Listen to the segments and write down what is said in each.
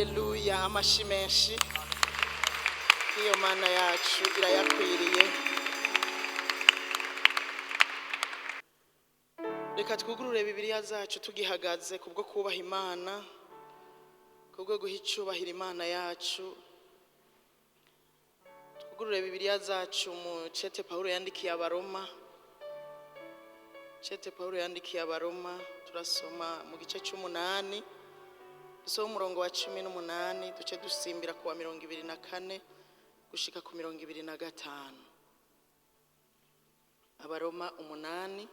Haleluya, amashi menshi iyo mana yacu irayakwiriye. Reka twugurure Bibiliya zacu tugihagaze kubwo kubaha Imana, kubwo guha icubahiro Imana yacu. Twugurure Bibiliya zacu mu cete Pawulo yandikiye Abaroma. Cete Pawulo yandikiye Abaroma, turasoma mu gice c'8. Dusoma umurongo wa 18 duce dusimbira kuwa 24 gushika ku 25. Abaroma 8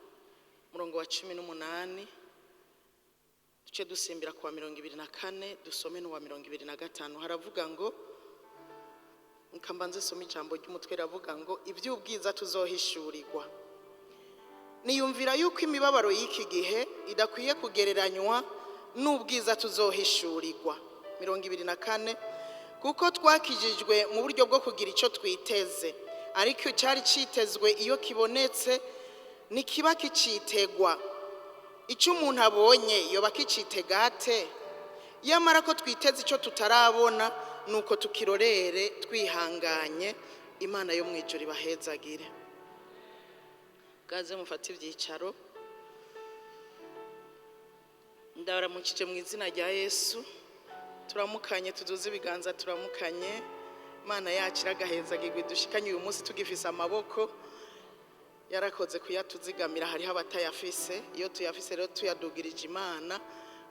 umurongo wa 18 duce dusimbira kuwa 24 dusome no wa 25. Haravuga ngo, nkambanze soma ijambo ry'umutwe ravuga ngo iby'ubwiza tuzohishurirwa. Niyumvira yuko imibabaro y'iki gihe idakwiye kugereranywa n'ubwiza tuzohishurirwa. 24 kuko twakijijwe mu buryo bwo kugira ico twiteze, ariko cyari citezwe iyo kibonetse nikiba kicitegwa. Ico umuntu abonye yoba kicitegate, yamara ko twiteze ico tutarabona nuko tukirorere twihanganye. Imana yo mwijuru ibahezagire. Gaze mufate ivyicaro. Ndabaramukije mu izina rya Yesu. Turamukanye, tuduze ibiganza, turamukanye. Imana yacu iragahezagirwe dushikanye uyu munsi tugifise amaboko. Yarakoze kuyatuzigamira, hariho abatayafise. Iyo tuyafise rero tuyadugirije Imana,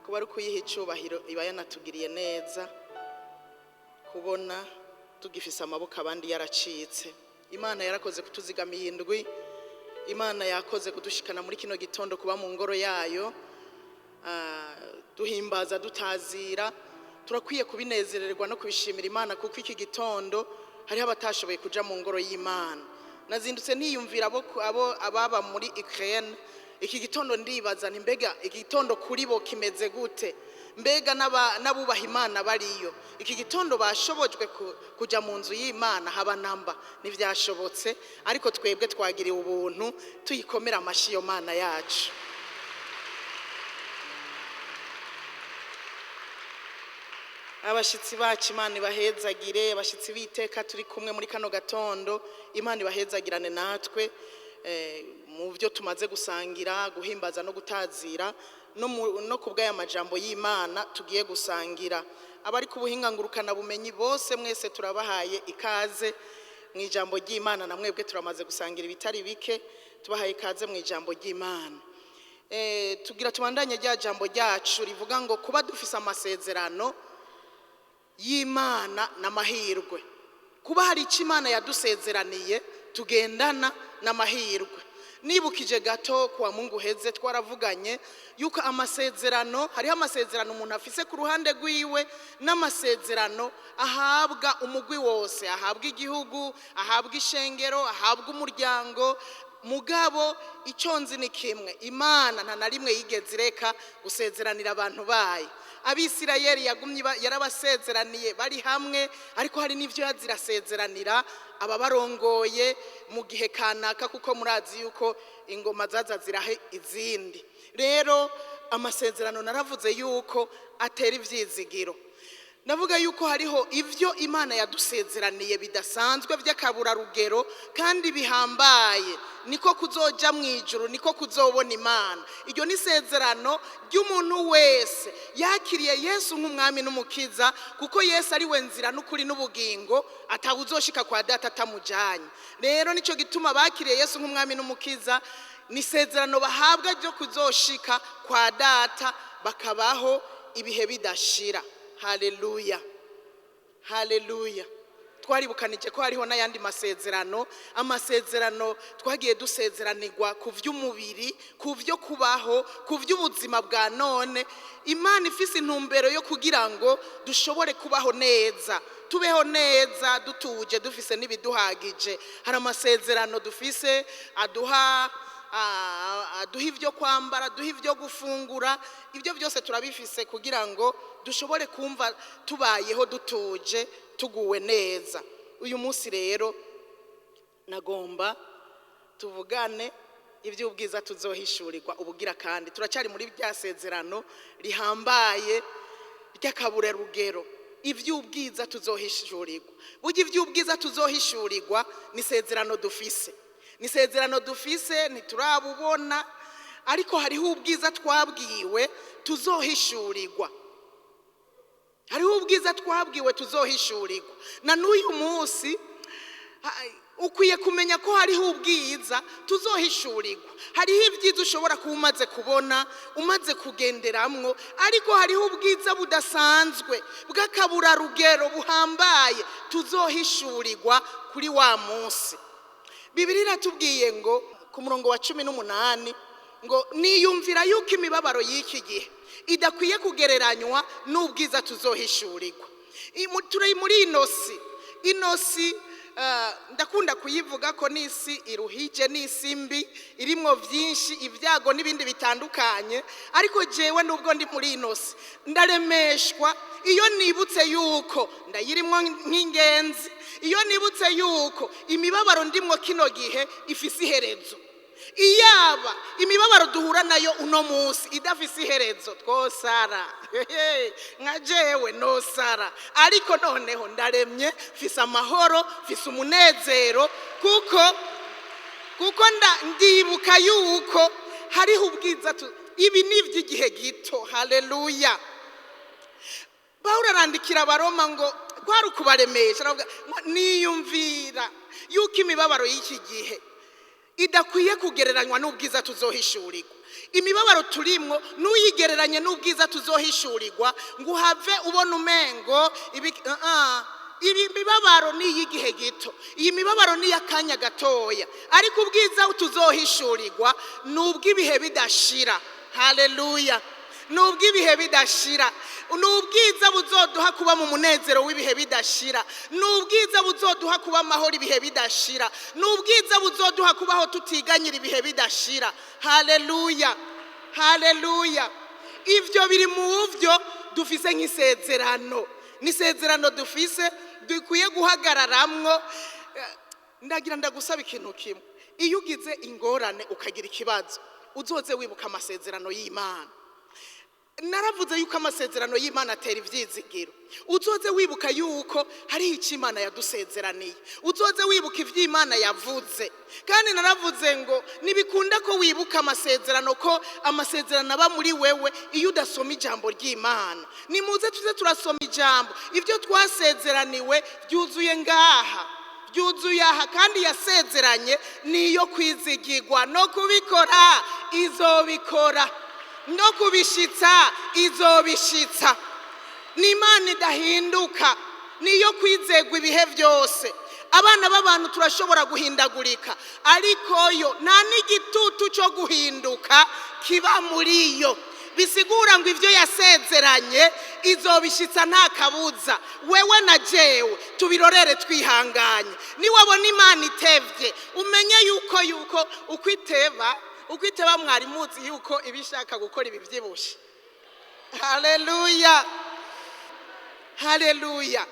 kuba ari kuyiha icubahiro iba yanatugiriye neza. Kubona tugifise amaboko abandi yaracitse. Imana yarakoze kutuzigamiye indwi. Imana yakoze kudushikana muri kino gitondo kuba mu ngoro yayo. Duhimbaza dutazira. Turakwiye kubinezererwa no kubishimira Imana kuko iki gitondo hariho abatashoboye kuja mu ngoro y'Imana. Nazindutse ntiyumvira ababa muri Ukraine. Iki gitondo ndibaza nti mbega iki gitondo kuri bo kimeze gute? Mbega nabubaha Imana bariyo iki gitondo bashobojwe kuja mu nzu y'Imana? Haba namba ntivyashobotse, ariko twebwe twagiriye ubuntu tuyikomera amashi yo Mana yacu. Abashitsi bacu Imana ibahezagire, abashitsi biteka turi kumwe muri kano gatondo, Imana ibahezagirane natwe mu byo tumaze gusangira, guhimbaza no gutazira no kubwaya amajambo y'Imana tugiye gusangira. Abari ku buhinga ngurukana bumenyi bose mwese turabahaye ikaze mu ijambo ry'Imana. Namwebwe turamaze gusangira ibitari bike, tubahaye ikaze mu ijambo ry'Imana. Tugira tubandanye rya jambo ryacu rivuga ngo kuba dufise amasezerano y'Imana n'amahirwe. Kuba hari icyo Imana yadusezeraniye tugendana n'amahirwe. Nibukije gato kwa Mungu heze twaravuganye yuko amasezerano, hariho amasezerano umuntu afise ku ruhande rwiwe n'amasezerano ahabwa umugwi wose, ahabwa igihugu, ahabwa ishengero, ahabwa umuryango. Mugabo iconzi ni kimwe, Imana nta na rimwe yigeze ireka gusezeranira abantu bayo. Abisirayeli yagumye yarabasezeraniye bari hamwe, ariko hari n'ivyo yazirasezeranira ababarongoye mu gihe kanaka, kuko murazi yuko ingoma zaza zirahe izindi. Rero amasezerano naravuze yuko atera ivyizigiro. Navuga yuko hariho ivyo Imana yadusezeraniye bidasanzwe by'akabura rugero kandi bihambaye, niko kuzoja mu ijuru, niko kuzobona Imana. Iryo ni sezerano ry'umuntu wese yakiriye Yesu nk'umwami n'umukiza, kuko Yesu ari we nzira n'ukuri n'ubugingo, atawuzoshika kwa data atamujanye. Rero nico gituma bakiriye Yesu nk'umwami n'umukiza, ni sezerano bahabwa ryo kuzoshika kwa data bakabaho ibihe bidashira. Haleluya, haleluya. Twaribukanije ko hariho n'ayandi masezerano, amasezerano twagiye dusezeranirwa ku vy'umubiri, ku vyo kubaho, ku vy'ubuzima bwa none. Imana ifise intumbero yo kugira ngo dushobore kubaho neza, tubeho neza, dutuje, dufise n'ibiduhagije. Hari amasezerano dufise aduha ivyo kwambara, aduha ivyo gufungura. Ibyo byose turabifise kugira ngo dushobore kumva tubayeho dutuje, tuguwe neza. Uyu munsi rero nagomba tuvugane iby'ubwiza tuzohishurirwa ubugira kandi. Turacyari muri bya sezerano rihambaye ry'akabure rugero. ivy'ubwiza tuzohishurirwa. Burya ivy'ubwiza tuzohishurirwa ni isezerano dufise. Ni isezerano dufise ntiturabubona, ariko hariho ubwiza twabwiwe tuzohishurirwa. Hariho ubwiza twabwiwe tuzohishurirwa. Na n'uyu munsi ukwiye kumenya ko hariho ubwiza tuzohishurirwa. Hariho ibyiza ushobora kuba umaze kubona, umaze kugenderamwo, ariko hariho ubwiza budasanzwe bw'akaburarugero buhambaye tuzohishurirwa kuri wa munsi. Bibiliya iratubwiye ngo ku murongo wa 18 ngo niyumvira yuko imibabaro y'iki gihe idakwiye kugereranywa n'ubwiza tuzohishurirwa. Turi muri inosi ndakunda kuyivuga ko n'isi iruhije, n'isi mbi irimwo byinshi, ibyago n'ibindi bitandukanye, ariko jewe nubwo ndi muri inosi ndaremeshwa iyo nibutse yuko ndayirimwo nk'ingenzi, iyo nibutse yuko imibabaro ndimwo kino gihe ifise iherezo. Iyaba imibabaro duhura nayo uno munsi idafise iherezo twosara, nka jewe nosara, ariko noneho ndaremye, fise amahoro, fise umunezero, kuko ndibuka yuko hariho ubwiza ibi n'ivy'igihe gito. Haleluya. Pawulo arandikira Abaroma ngo kwari ukubaremesha, aravuga niyumvira yuko imibabaro y'iki gihe idakwiye kugereranywa n'ubwiza tuzohishurirwa. Imibabaro turimwo nuyigereranye n'ubwiza tuzohishurirwa ngo have ubona umengo ibi mibabaro ni y'igihe gito, iyi mibabaro ni yakanya gatoya, ariko ubwiza tuzohishurirwa n'ubw'ibihe bidashira. Haleluya. N'ubw'ibihe bidashira, n'ubwiza buzoduha kuba mu munezero w'ibihe bidashira, n'ubwiza buzoduha kuba amahoro ibihe bidashira, n'ubwiza buzoduha kubaho tutiganyira ibihe bidashira. Haleluya. Haleluya. Ivyo biri mu byo dufise nk'isezerano. N'isezerano dufise dukwiye guhagararamwo. Ndagira ndagusaba ikintu kimwe, iyo ugize ingorane ukagira ikibazo uzoze wibuka amasezerano y'Imana. Naravuze yuko amasezerano y'Imana atera ivyizigiro. Uzoze wibuka yuko hari icyo Imana yadusezeraniye, uzoze wibuka ivy'Imana yavuze. Kandi naravuze ngo nibikunda ko wibuka amasezerano, ko amasezerano aba muri wewe iyo udasoma ijambo ry'Imana. Nimuze tuze turasoma ijambo, ivyo twasezeraniwe byuzuye ngaha, byuzuye aha, kandi yasezeranye niyo kwizigirwa, no kubikora izobikora, no kubishitsa izobishitsa. Ni Imana idahinduka, niyo kwizegwa ibihe byose. Abana b'abantu turashobora guhindagurika, ariko yo nta n'igitutu cyo guhinduka kiba muri yo. Bisigura ngo ivyo yasezeranye izobishitsa nta kabuza. Wewe na jewe tubirorere twihanganye. Niwabona Imana itevye umenye yuko ukwiteba mwari muzi yuko ibishaka gukora ibi byibushe. Haleluya. Haleluya.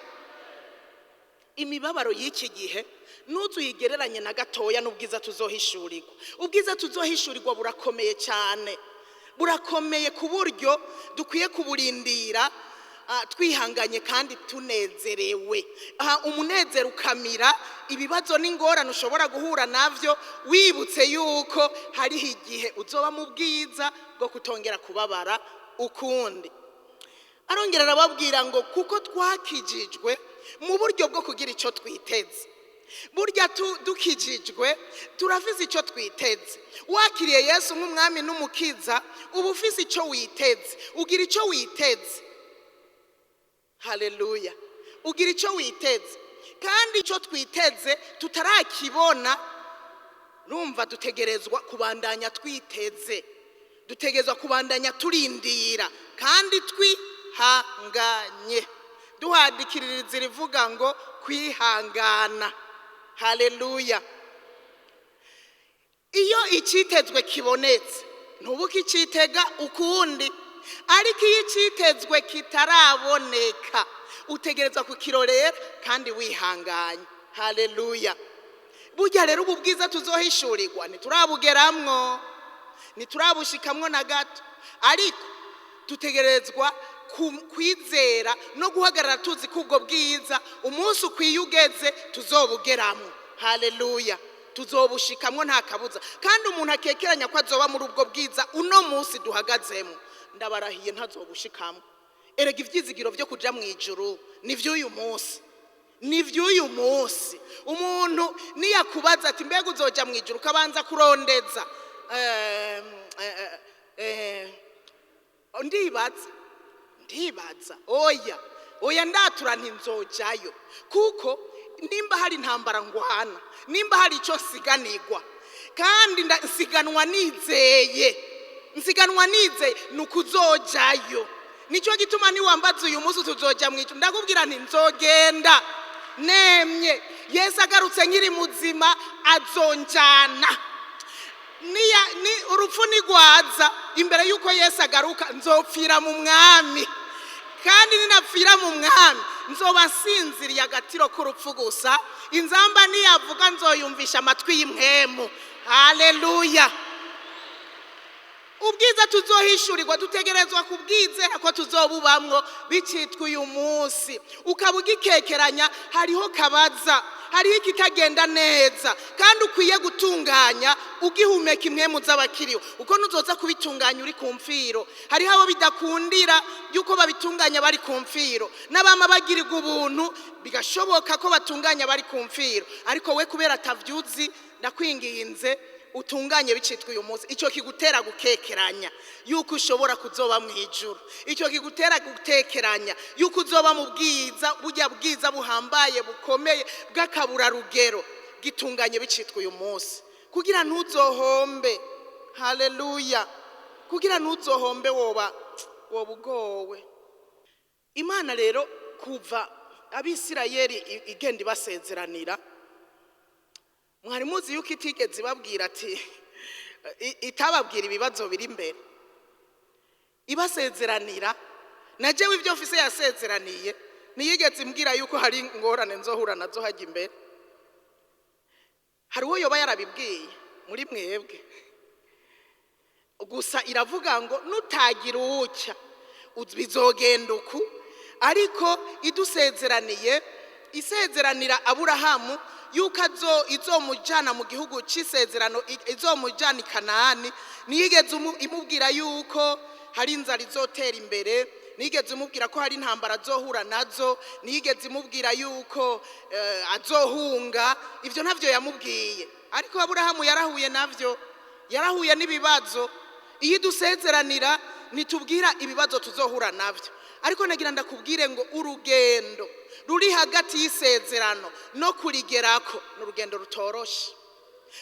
Imibabaro y'iki gihe nuzuyigereranye na gatoya n'ubwiza tuzohishurirwa. Ubwiza tuzohishurirwa burakomeye cyane, burakomeye ku buryo dukwiye kuburindira twihanganye kandi tunezerewe. Umunezero ukamira ibibazo n'ingorane ushobora guhura navyo, wibutse yuko hariho igihe uzoba mu bwiza bwo kutongera kubabara ukundi. Arongera arababwira ngo kuko twakijijwe mu buryo bwo kugira icyo twiteze. Burya dukijijwe turafise icyo twiteze. Wakiriye Yesu nk'umwami n'umukiza uba ufise icyo witeze, ugira icyo witeze. Haleluya. Ugira icyo witeze, kandi icyo twiteze tutarakibona, numva dutegerezwa kubandanya twiteze, dutegerezwa kubandanya turindira kandi twihanganye, duhadikiririza rivuga ngo kwihangana. Haleluya. Iyo icitezwe kibonetse ntubuke icitega ukundi, ariko iyo icitezwe kitaraboneka utegerezwa kukirorera kandi wihanganye. Haleluya. Burya rero ubu bwiza tuzohishurirwa ntiturabugeramwo, ntiturabushikamwo na gato, ariko tutegerezwa kwizera no guhagarara tuzi ko ubwo bwiza umunsi ukwiye ugeze tuzobugeramo. Haleluya, tuzobushikamwo nta kabuza. Kandi umuntu akekeranya ko azoba muri ubwo bwiza uno munsi duhagazemo, ndabarahiye ntazobushikamo. Erega ivyizigiro vyo kuja mu ijuru ni vy'uyu munsi, ni vy'uyu munsi. Umuntu niyakubaza ati mbega uzoja mu ijuru, ukabanza kurondeza ndibaza oya ndatura ntinzojayo, kuko nimba hari intambara ngwana, nimba hari ico nsiganirwa, kandi nsiganwa nizeye nukuzojayo. Nico gituma niwambaza uyu munsi tuzoja mu ijuru, ndakubwira nti nzogenda nemye. Yesu agarutse nkiri muzima azonjana. Ni urupfu nigwaza imbere yuko Yesu agaruka, nzopfira mu mwami. Kandi ninapfira mu mwami nzoba nsinziriye agatiro k'urupfu gusa. Inzamba niyavuga nzoyumvisha amatwi y'impwemu. Haleluya. Ubwiza tuzohishurirwa dutegerezwa kubwizera ko tuzobubamwo bicitwa uyu munsi. Ukabugikekeranya hariho kabaza, hariho ikitagenda neza, kandi ukwiye gutunganya ugihumeka impwemu z'abakiriho. Uko nuzoza kubitunganya uri ku mfiro, hariho abo bidakundira yuko babitunganya bari ku mfiro, n'abama bagirirwa ubuntu bigashoboka ko batunganya bari ku mfiro. Ariko we kubera atavyuzi, ndakwinginze utunganye bicitwa uyu munsi. Icyo kigutera gukekeranya yuko ushobora kuzoba mu ijuru, icyo kigutera gutekeranya yuko uzoba mu bwiza, burya bwiza buhambaye bukomeye bw'akabura rugero. Gitunganye bicitwa uyu munsi kugira ntuzohombe. Haleluya, kugira ntuzohombe woba ugowe. Imana rero kuva Abisirayeli igenda ibasezeranira, mwari muzi yuko itigeze ibabwira ati itababwira ibibazo biri imbere, ibasezeranira. Najewe ibyo mfise yasezeraniye niyigeze imbwira yuko hari ingorane nzohura nazo hajya imbere. Hari uwo yoba yarabibwiye muri mwebwe? Gusa iravuga ngo nutagira uwucya bizogenda uku. Ariko idusezeraniye, isezeranira Aburahamu yuko izomujana mu gihugu c'isezerano, izomujana i Kanani. Niyigeze imubwira yuko hari inzara izotera imbere, niyigeze imubwira ko hari intambara azohura nazo, niyigeze imubwira yuko azohunga. Ivyo ntavyo yamubwiye, ariko Aburahamu yarahuye navyo, yarahuye n'ibibazo. Iyo dusezeranira nitubwira ibibazo tuzohura navyo. Ariko nagira ndakubwire ngo urugendo ruri hagati y'isezerano no kurigerako n'urugendo rutoroshe,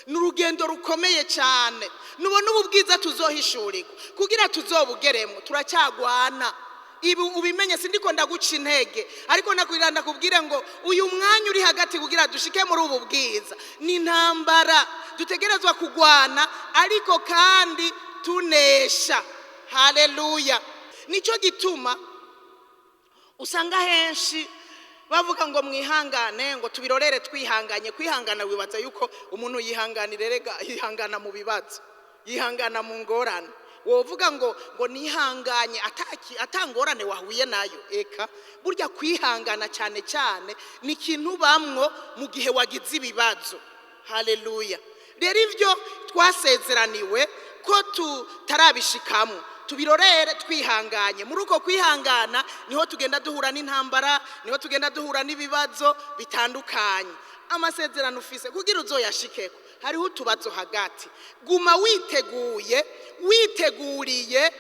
n'urugendo rukomeye cyane. Nubona ubu bwiza tuzohishurirwa kugira tuzobugeremo, turacyagwana. Ibi ubimenye, sindiko ndaguca intege, ariko nakugira ndakubwire ngo uyu mwanya uri hagati kugira dushike muri ubu bwiza ni intambara dutegerezwa kugwana, ariko kandi tunesha. Haleluya. Nico gituma usanga henshi bavuga ngo mwihangane, ngo tubirorere twihanganye. Kwihangana wibaza yuko umuntu yihanganire, rega yihangana mu bibazo, yihangana mu ngorane. Wovuga ngo nihanganye atangorane wahuye nayo. Eka burya kwihangana cyane cyane ni ikintu bamwo mu gihe wagize ibibazo. Haleluya. Rero ivyo twasezeraniwe ko tutarabishikamo, tubirorere twihanganye. Muri uko kwihangana niho tugenda duhura n'intambara, niho tugenda duhura n'ibibazo bitandukanye. Amasezerano ufise kugira uzoyashikeko hariho utubazo hagati. Guma witeguriye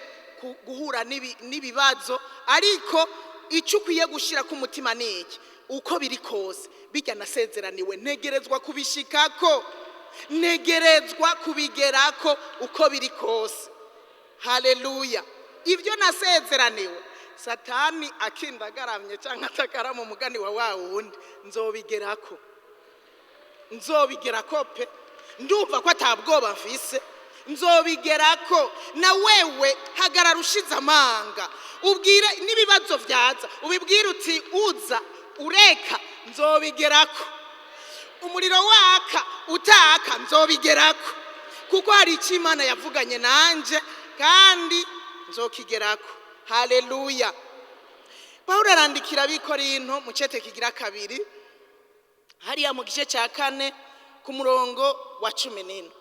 guhura n'ibibazo, ariko icyo ukwiye gushira ku mutima niki, uko biri kose bijya nasezeraniwe ntegerezwa kubishikako, ntegerezwa kubigerako uko biri kose. Haleluya. Ibyo nasezeraniwe Satani akindagaramye cyangwa atakara mu mugani wa wundi, nzobigerako pe. Ndumva ko atabwoba mfise, nzobigerako. Na wewe hagarara ushize amanga, ubwire n'ibibazo byaza, ubibwire uti uza ureka, nzobigerako. Umuriro waka utaka, nzobigerako, kuko hari icyo Imana yavuganye nanje kandi nzokigerako. Haleluya. Pawulo arandikira abikorinto mu cete kigira kabiri hariya mu gice cya 4 ku murongo wa 17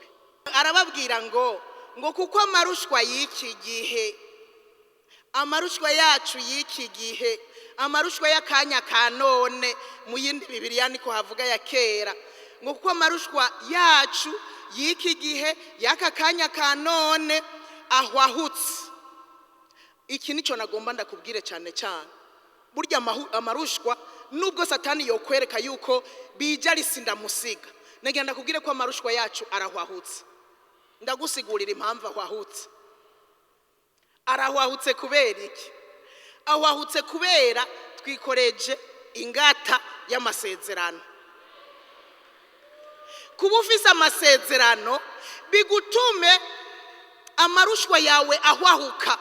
arababwira ngo kuko amarushwa y'iki gihe, amarushwa yacu y'iki gihe, amarushwa y'akanya ka none, mu yindi Bibiliya niko havuga ya kera, ngo kuko amarushwa yacu y'iki gihe y'aka kanya ka none ahwahutse. Iki nico nagomba ndakubwire cyane cyane, burya amarushwa nubwo Satani yokwereka yuko bija risinda musiga, nagenda kubwire ko amarushwa yacu arahwahutse. Ndagusigurira impamvu ahwahutse. Arahwahutse kubera iki? Ahwahutse kubera twikoreje ingata y'amasezerano. Kuba ufise amasezerano bigutume amarushwa yawe ahwahuka.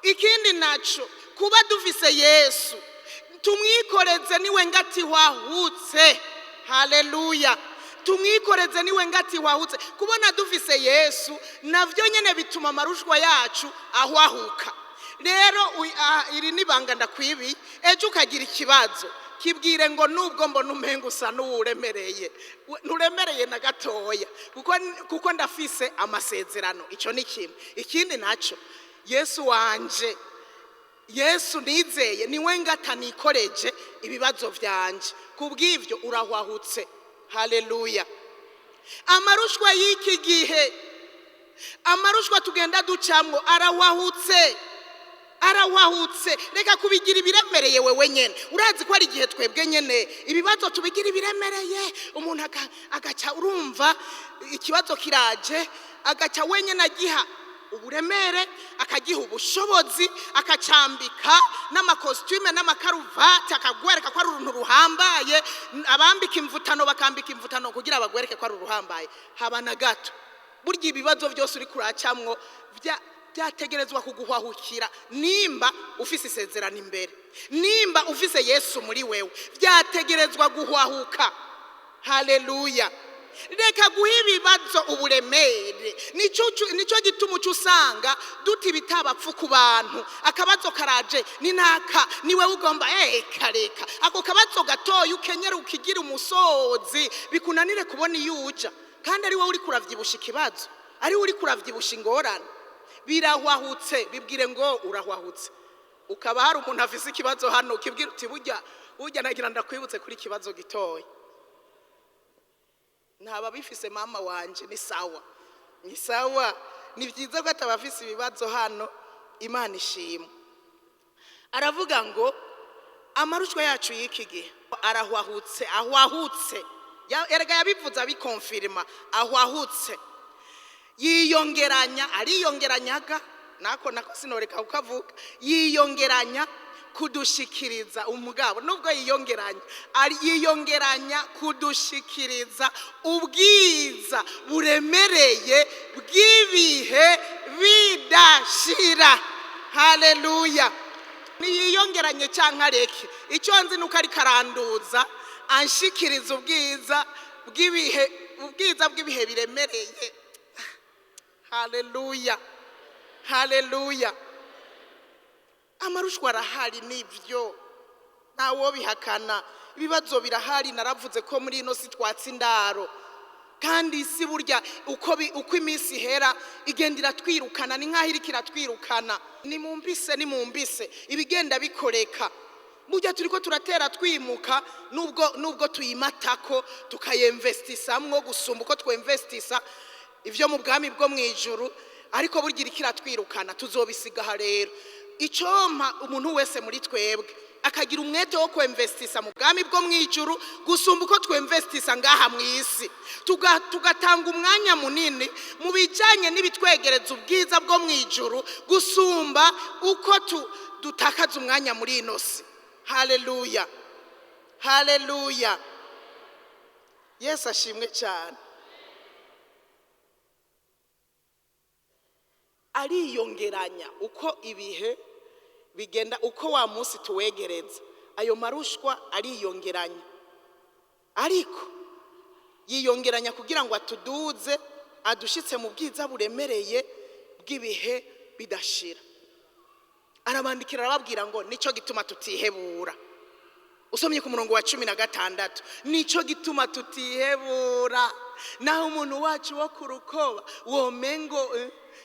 Ikindi naco, kuba dufise Yesu tumwikoreze niwe ngati wahutse. Haleluya. Tumwikoreze niwe ngati wahutse. Kubona dufise Yesu navyo nyene bituma amarushwa yacu ahwahuka. Rero iri nibanga ndakwibi, ejo ukagira ikibazo kibwire ngo nubwo mbona umengo usa n'uremereye, nturemereye na gatoya kuko ndafise amasezerano. Ico ni kimwe. Ikindi naco, Yesu wanje, Yesu nizeye niwe ngata nikoreje ibibazo vyanje, kubw'ivyo urahwahutse. Haleluya. Amarushwa y'iki gihe, amarushwa tugenda ducamwo arahwahutse. Arahwahutse. Reka kubigira ibiremereye wewe nyene. Urazi ko ari igihe twebwe nyene ibibazo tubigira ibiremereye, umuntu agaca urumva ikibazo kiraje, agaca wenyene agiha uburemere, akagiha ubushobozi, akacambika n'amakostume n'amakaruvati, akagwereka ko ari uruntu ruhambaye. Abambika imvutano bakambika imvutano kugira bagwereke ko ari uruhambaye. Haba na gato. Burya ibibazo byose uri kuracamwo byategerezwa kuguhwahukira nimba ufise isezerano imbere, nimba ufise Yesu muri wewe, byategerezwa guhwahuka. Haleluya. Reka guha ibibazo uburemere. Nico gituma usanga duti bitabapfu ku bantu. Akabazo karaje ni naka niwe ugomba kareka. Ako kabazo gatoya ukenyera ukigira umusozi bikunanire kubona iyuja, kandi ari wowe uri kuravyibusha ikibazo, ari uri kuravyibusha ingorane. Birahwahutse. Bibwire ngo urahwahutse. Ukaba hari umuntu afise ikibazo hano ukibwira uti burya nagira ndakwibutse kuri kibazo gitoya. Ntaba bifise mama wanje ni sawa. Ni sawa. Ni byiza ko atabafise ibibazo hano. Imana ishimwe. Aravuga ngo amarushwa yacu y'iki gihe arahwahutse. Ahwahutse. Erega yabivuze abikonfirma. Ahwahutse. Yiyongeranya, ariyongeranyaga, nako sinoreka ukavuga, yiyongeranya kudushikiriza umugabo. Nubwo yiyongeranya kudushikiriza ubwiza buremereye bw'ibihe bidashira. Haleluya. Niyiyongeranye canke areke. Icyo nzi nuko ari karanduza anshikiriza ubwiza bw'ibihe biremereye. Haleluya. Haleluya. Amarushwa arahari nivyo, nawo bihakana. Ibibazo birahari. Naravuze ko muri ino si twatsindaro, kandi isi burya uko iminsi ihera igendera twirukana. Ni nkaho irikira twirukana. Nimumbise ibigenda bikoreka. Burya turiko turatera twimuka nubwo tuyimatako tukayinvestisamwo gusumba uko twinvestisa ivyo mu bwami bwo mwijuru, ariko burya irikira twirukana. Tuzobisigaha rero. Icompa umuntu wese muri twebwe akagira umwete wo kwinvestisa mu bwami bwo mwijuru gusumba uko twinvestisa ngaha mu isi. Tugatanga umwanya munini mu bijanye n'ibitwegereza ubwiza bwo mwijuru gusumba uko dutakaza umwanya muri ino si. Haleluya. Haleluya. Yesu ashimwe cyane. Ariyongeranya uko ibihe bigenda, uko wa munsi tuwegereza. Ayo marushwa ariyongeranya, ariko yiyongeranya kugira ngo atuduze, adushitse mu bwiza buremereye bw'ibihe bidashira. arabandikira arababwira ngo nico gituma tutihebura. Usomye ku murongo wa 16, nico gituma tutihebura naho umuntu wacu wo kurukoba womengo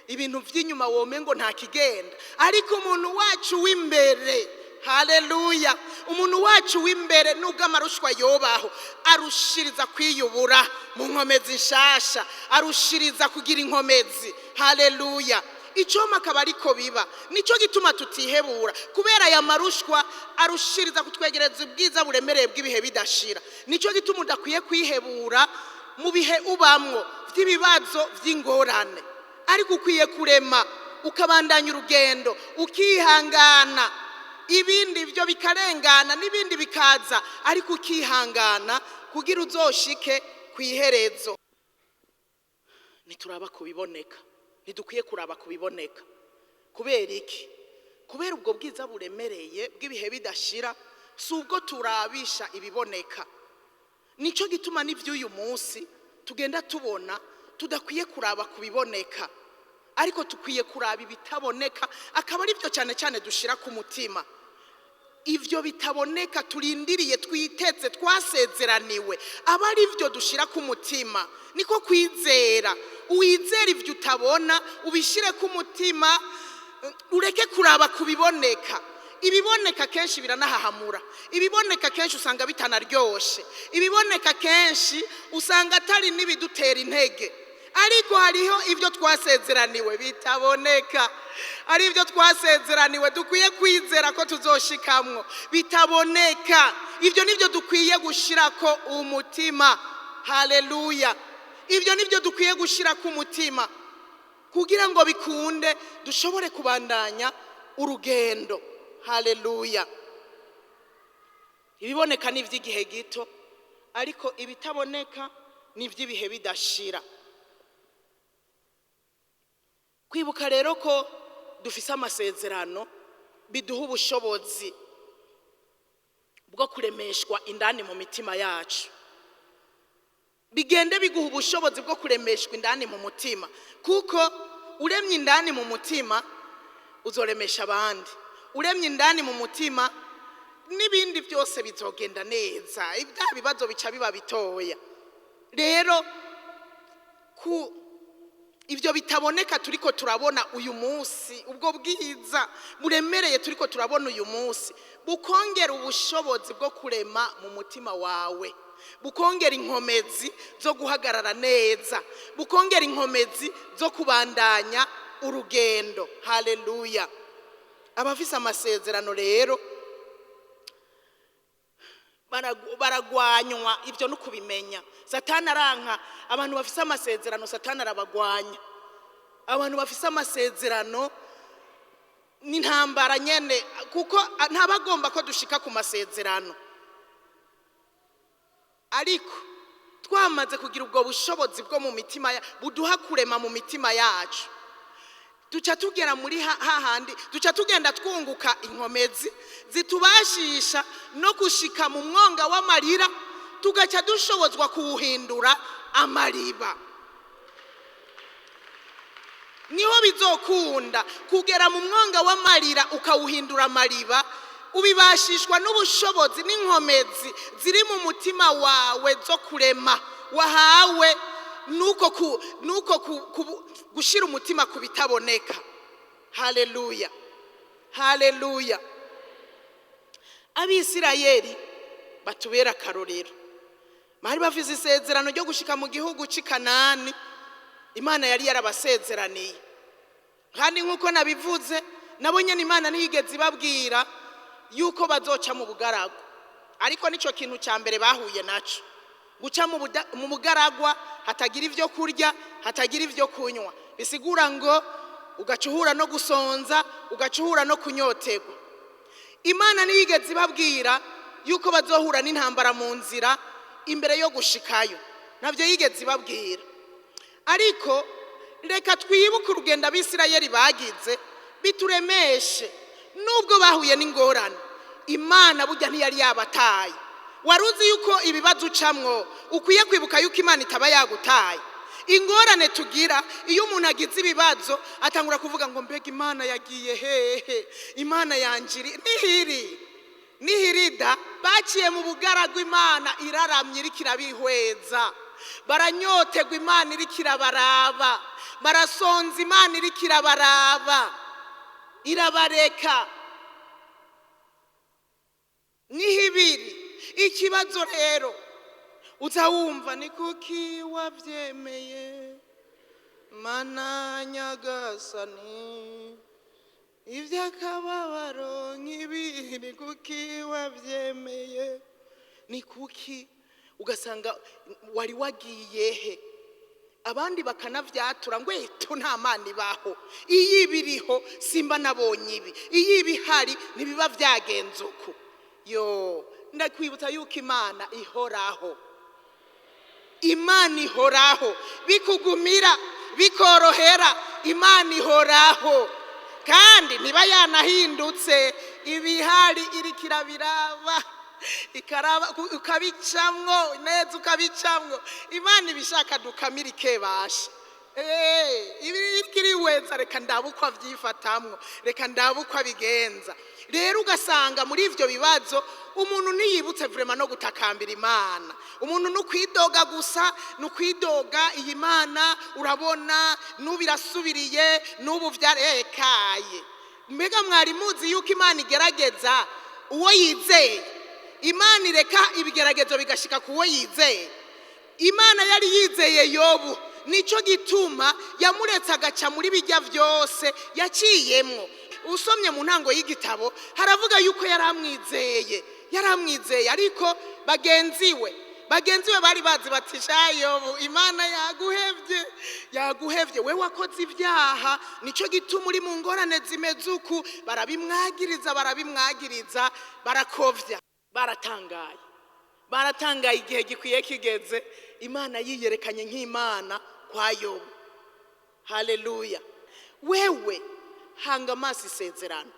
ibintu vy'inyuma womengo nta kigenda, ariko umuntu wacu w'imbere, haleluya, umuntu wacu w'imbere nubwo amarushwa yobaho arushiriza kwiyubura mu nkomezi nshasha, arushiriza kugira inkomezi, haleluya. Icoma akaba ariko biba, nico gituma tutihebura kubera aya marushwa arushiriza kutwegereza ubwiza buremereye bw'ibihe bidashira. Nico gituma udakwiye kwihebura mu bihe ubamwo by'ibibazo by'ingorane, ariko ukwiye kurema ukabandanya urugendo ukihangana, ibindi byo bikarengana n'ibindi bikaza, ariko ukihangana kugira uzoshike kwiherezo. Nituraba kubiboneka, ntidukwiye kuraba kubiboneka. Kubera iki? Kubera ubwo bwiza buremereye bw'ibihe bidashira si ubwo turabisha ibiboneka. Nico gituma n'ivy'uyu munsi tugenda tubona tudakwiye kuraba kubiboneka, ariko tukwiye kuraba ibitaboneka, akaba ari byo cyane cyane dushira ku mutima. Ivyo bitaboneka turindiriye, twiteze, twasezeraniwe, aba ari byo dushira ku mutima. Niko kwizera, uwizera ivyo utabona ubishire ku mutima, ureke kuraba kubiboneka. Ibiboneka kenshi biranahahamura, ibiboneka kenshi usanga bitanaryoshe, ibiboneka kenshi usanga atari n'ibidutera intege, ariko hariho ivyo twasezeraniwe bitaboneka, ari ivyo twasezeraniwe dukwiye kwizera ko tuzoshikamwo, bitaboneka. Ivyo nivyo dukwiye gushirako umutima, haleluya. Ivyo nivyo dukwiye gushirako umutima kugira ngo bikunde dushobore kubandanya urugendo, haleluya. Ibiboneka ni vy'igihe gito, ariko ibitaboneka ni vy'ibihe bidashira. Kwibuka rero ko dufise amasezerano biduha ubushobozi bwo kuremeshwa indani mu mitima yacu, bigende biguha ubushobozi bwo kuremeshwa indani mu mutima, kuko uremye indani mu mutima uzoremesha abandi, uremye indani mu mutima n'ibindi byose bizogenda neza, ibya bibazo bica biba bitoya. Rero ivyo bitaboneka turiko turabona uyu munsi, ubwo bwiza buremereye turiko turabona uyu munsi, bukongera ubushobozi bwo kurema mu mutima wawe, bukongera inkomezi zo guhagarara neza, bukongera inkomezi zo kubandanya urugendo, haleluya. Abafise amasezerano rero baragwanywa, ivyo no kubimenya. Satani aranka abantu bafise amasezerano, Satani arabagwanya. Abantu bafise amasezerano n'intambara nyene, kuko ntabagomba ko dushika ku masezerano, ariko twamaze kugira ubwo bushobozi bwo mu mitima buduha kurema mu mitima yacu, duca tugera muri hahandi, duca tugenda twunguka inkomezi zitubashisha no gushika mu mwonga w'amarira, tugaca dushobozwa kuwuhindura amariba. Niho bizokunda kugera mu mwonga w'amarira ukawuhindura amariba, ubibashishwa n'ubushobozi n'inkomezi ziri mu mutima wawe zo kurema wahawe nuko gushira umutima ku bitaboneka, haleluya, haleluya. Abisirayeli batubera akarorero, bari bafise isezerano ryo gushika mu gihugu c'i Kanani, Imana yari yarabasezeraniye, kandi nkuko nabivuze nabonye Imana ntiyigeze ibabwira yuko bazoca mu bugaragwa, ariko nico kintu ca mbere bahuye naco, guca mu bugaragwa hatagira ivyo kurya, hatagira ivyo kunywa, bisigura ngo ugacuhura no gusonza, ugacuhura no kunyotegwa. Imana ntiyigeze ibabwira yuko bazohura n'intambara mu nzira imbere yo gushikayo, navyo yigeze ibabwira. Ariko reka twibuke urugendo Abisirayeli bagize bituremeshe, nubwo bahuye n'ingorane, Imana burya ntiyari yabataye. Waruzi yuko ibibazo ucamwo ukwiye kwibuka yuko Imana itaba yagutaye. ingorane tugira iyo umuntu agize ibibazo atangura kuvuga ngo mbega Imana yagiye hehe, Imana yanjiri nihirida. Baciye mu bugaragwa Imana iraramye iriko irabihweza, baranyotegwa Imana iriko irabaraba, barasonza Imana iriko irabaraba, irabareka. Nihibiri ikibazo rero uzawumva ni kuki wavyemeye Mana nyagasani, ivy'akababaro nk'ibi ni kuki wavyemeye, ni kuki? Ugasanga wari wagiye he, abandi bakanavyatura ngo eto nta Mana ibaho, iyo ibiriho simba nabonye ibi, iyo ibihari ntibiba vyagenze uku. Yo, ndakwibutsa yuko Imana ihoraho, Imana ihoraho, bikugumira bikorohera, Imana ihoraho kandi niba yanahindutse, ibihari iriko irabiraba ikaraba, ukabicamwo neza, ukabicamwo. Imana ibishaka dukamira ikebasha, ibiri weza reka ndabuko avyifatamwo, reka ndabuko abigenza. Rero ugasanga muri ivyo bibazo umuntu ntiyibutse vraiment no gutakambira Imana, umuntu nukwidoga gusa, nukwidoga iyi Mana urabona nubirasubiriye nubu vyarekaye. Mbega mwari muzi yuko Imana igerageza uwo yizeye, Imana ireka ibigeragezo bigashika kuwo yizeye. Imana yari yizeye Yobu, nico gituma yamuretse agaca muri bijya vyose yaciyemwo. Usomye mu ntango y'igitabo haravuga yuko yaramwizeye, ariko bagenzi we bari bazi bati Yobu, Imana yaguhevye we wakoze ibyaha, nico gituma uri mu ngorane zimeze uku. Barabimwagiriza barakovya, baratangaye igihe gikwiye kigeze, Imana yiyerekanye nk'Imana kwa Yobu. Haleluya. Wewe hanga amaso isezerano.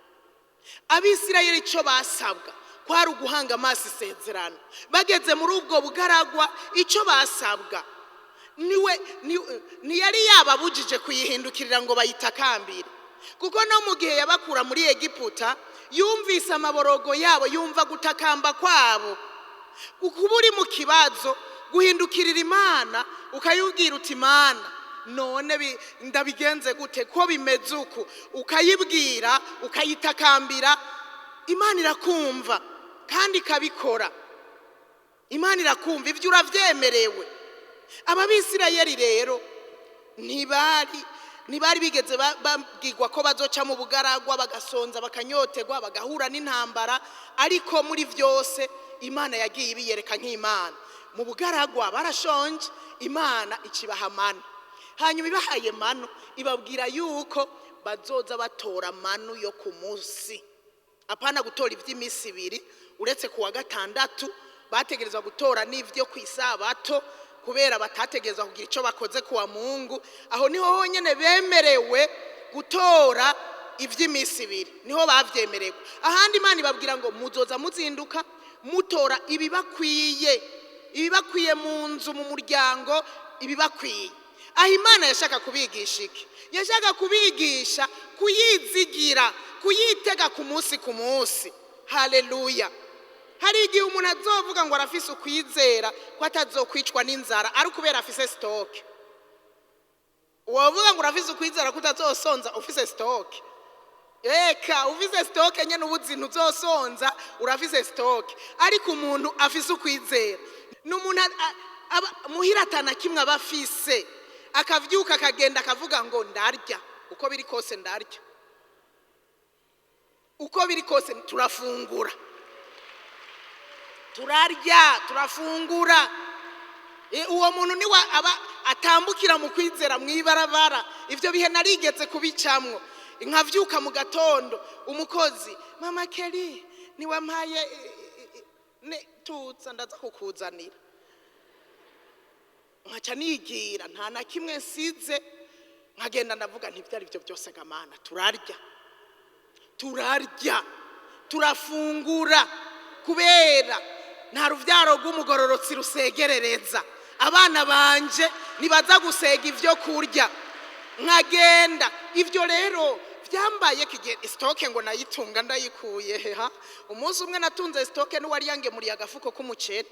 Abisirayeli ico basabwa kwari uguhanga amaso isezerano. Bageze muri ubwo bugaragwa ico basabwa ni yari yababujije kuyihindukirira ngo bayitakambire, kuko no mu gihe yabakura muri Egiputa yumvise amaborogo yabo, yumva gutakamba kwabo. Ukuba uri mu kibazo guhindukirira Imana ukayubwira uti Imana none ndabigenze gute ko bimeze uku, ukayibwira ukayitakambira, Imana irakumva kandi ikabikora. Imana irakumva, ivyo uravyemerewe. Ababisirayeli rero ntibari bigeze babwirwa ko bazoca mu bugaragwa, bagasonza, bakanyotegwa, bagahura n'intambara, ariko muri vyose Imana yagiye ibiyereka nk'Imana. Mu bugaragwa barashonje, Imana icibaha manu. Hanyuma ibahaye manu ibabwira yuko bazoza batora manu yo ku munsi, apana gutora ivy'imisi ibiri. Uretse kuwa gatandatu bategerezwa gutora n'ivyo kw'isabato, kubera batategerezwa kugira ico bakoze kuwa Mungu. Aho niho honyene bemerewe gutora ivy'imisi ibiri, niho bavyemerewe. Ahandi Imana ibabwira ngo muzoza muzinduka mutora ibibakwiye mu nzu, mu muryango, ibibakwiye. Aho Imana yashaka kubigisha iki? Yashaka kubigisha kuyizigira, kuyitega ku munsi. Haleluya. Hari igihe umuntu azovuga ngo arafise ukwizera ko atazokwicwa n'inzara, ari kubera afise stock. Uwavuga ngo urafise ukwizera ko utazosonza ufise stock. Eka ufise stock nyene ubuzinu uzosonza, urafise stock. Ariko umuntu afise ukwizera n'umuntu muhiratana kimwe abafise, akavyuka akagenda akavuga ngo ndarya, uko biri kose ndarya, uko biri kose turafungura, turarya turafungura. Uwo muntu ni aba atambukira mu kwizera mwibarabara. Ivyo bihe narigeze kubicamwo. Nkavyuka mu gatondo, umukozi mama Kelly ni wampaye tuza ndaza kukuzanira, nkaca nigira nta na kimwe nsize, nkagenda ndavuga nti byari byo byose gamana, turarya turafungura, kubera nta ruvyaro rw'umugororotsi rusegerereza. abana banje nibaza gusega ivyo kurya nkagenda. Ivyo rero byambaye kigiye stoke ngo nayitunga ndayikuye heha. Umunsi umwe natunze stoke n'uwari yangemuriye agafuko k'umuceri.